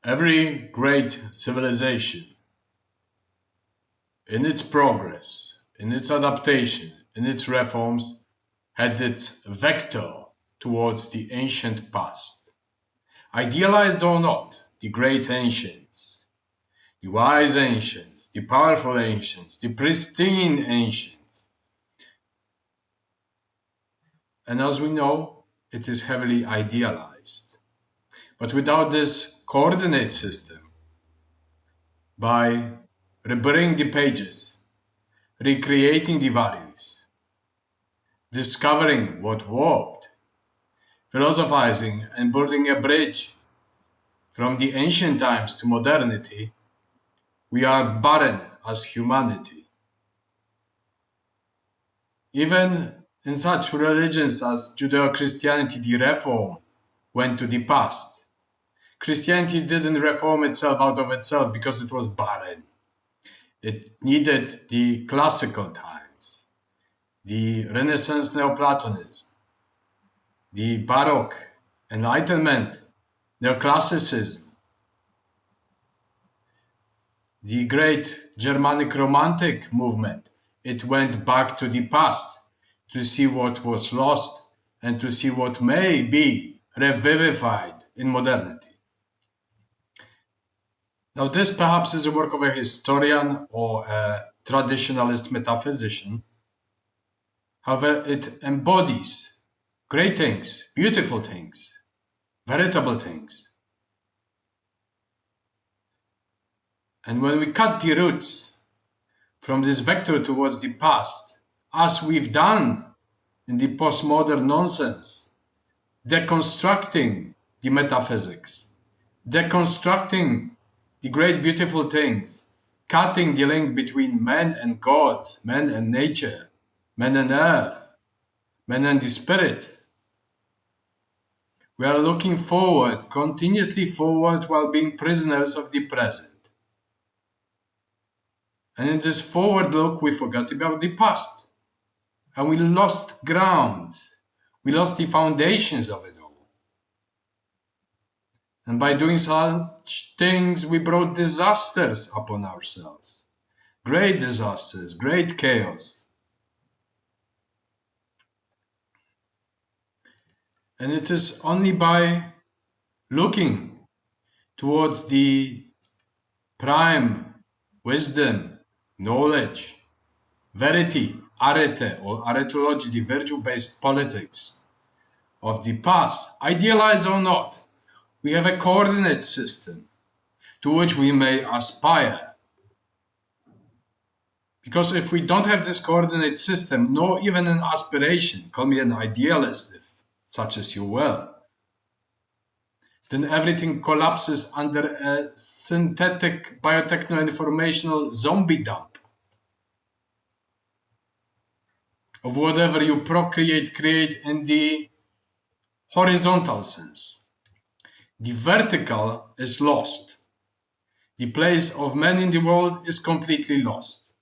Every great civilization, in its progress, in its adaptation, in its reforms, had its vector towards the ancient past. Idealized or not, the great ancients, the wise ancients, the powerful ancients, the pristine ancients. And as we know, it is heavily idealized. But without this coordinate system, by reburying the pages, recreating the values, discovering what worked, philosophizing and building a bridge from the ancient times to modernity, we are barren as humanity. Even in such religions as Judeo-Christianity, the reform went to the past. Christianity didn't reform itself out of itself because it was barren. It needed the classical times, the Renaissance Neoplatonism, the Baroque, Enlightenment, Neoclassicism, the great Germanic Romantic movement. It went back to the past to see what was lost and to see what may be revivified in modernity. Now, this perhaps is a work of a historian or a traditionalist metaphysician. However, it embodies great things, beautiful things, veritable things. And when we cut the roots from this vector towards the past, as we've done in the postmodern nonsense, deconstructing the metaphysics, deconstructing the great beautiful things, cutting the link between man and gods, man and nature, man and earth, man and the spirit. We are looking forward, continuously forward, while being prisoners of the present. And in this forward look, we forgot about the past. And we lost ground. We lost the foundations of it all. And by doing such things, we brought disasters upon ourselves. Great disasters, great chaos. And it is only by looking towards the prime wisdom, knowledge, verity, arete or aretology, the virtue-based politics of the past, idealized or not, we have a coordinate system to which we may aspire. Because if we don't have this coordinate system, nor even an aspiration, call me an idealist if such as you will, then everything collapses under a synthetic biotechno-informational zombie dump of whatever you procreate, create in the horizontal sense. The vertical is lost. The place of man in the world is completely lost.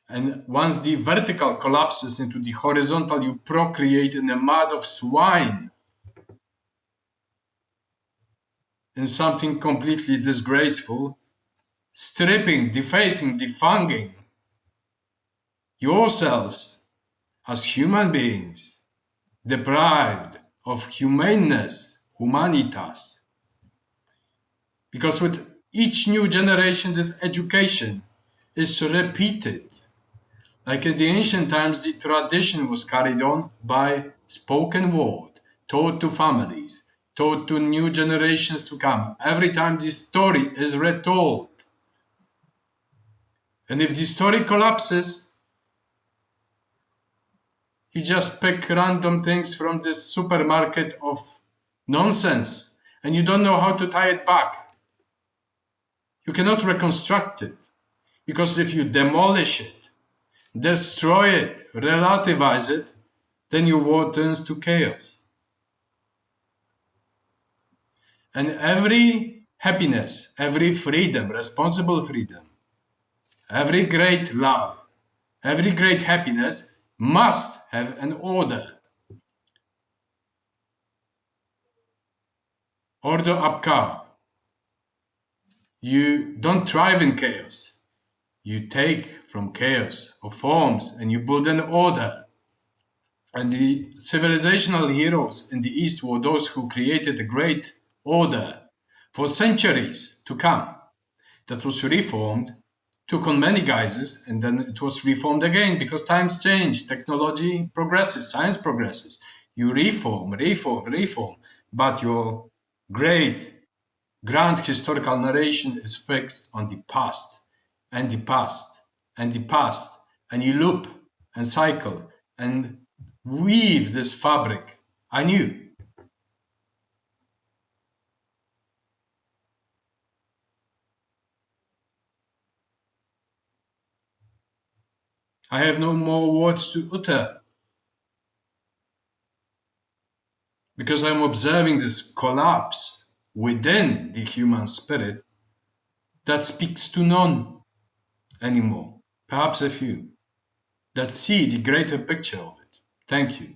And once the vertical collapses into the horizontal, you procreate in a mud of swine, in something completely disgraceful, stripping, defacing, defanging yourselves as human beings, deprived of humaneness, humanitas. Because with each new generation, this education is repeated. Like in the ancient times, the tradition was carried on by spoken word, taught to families, taught to new generations to come. Every time the story is retold. And if the story collapses, you just pick random things from this supermarket of nonsense and you don't know how to tie it back. You cannot reconstruct it, because if you demolish it, destroy it, relativize it, then your world turns to chaos. And every happiness, every freedom, responsible freedom, every great love, every great happiness must have an order. Ordo ab cha, You don't thrive in chaos. You take from chaos or forms and you build an order. And the civilizational heroes in the East were those who created a great order for centuries to come. That was reformed, took on many guises, and then it was reformed again because times change, technology progresses, science progresses. You reform, but your great grand historical narration is fixed on the past and the past and the past, and you loop and cycle and weave this fabric anew. I have no more words to utter because I'm observing this collapse within the human spirit that speaks to none anymore, perhaps a few, that see the greater picture of it. Thank you.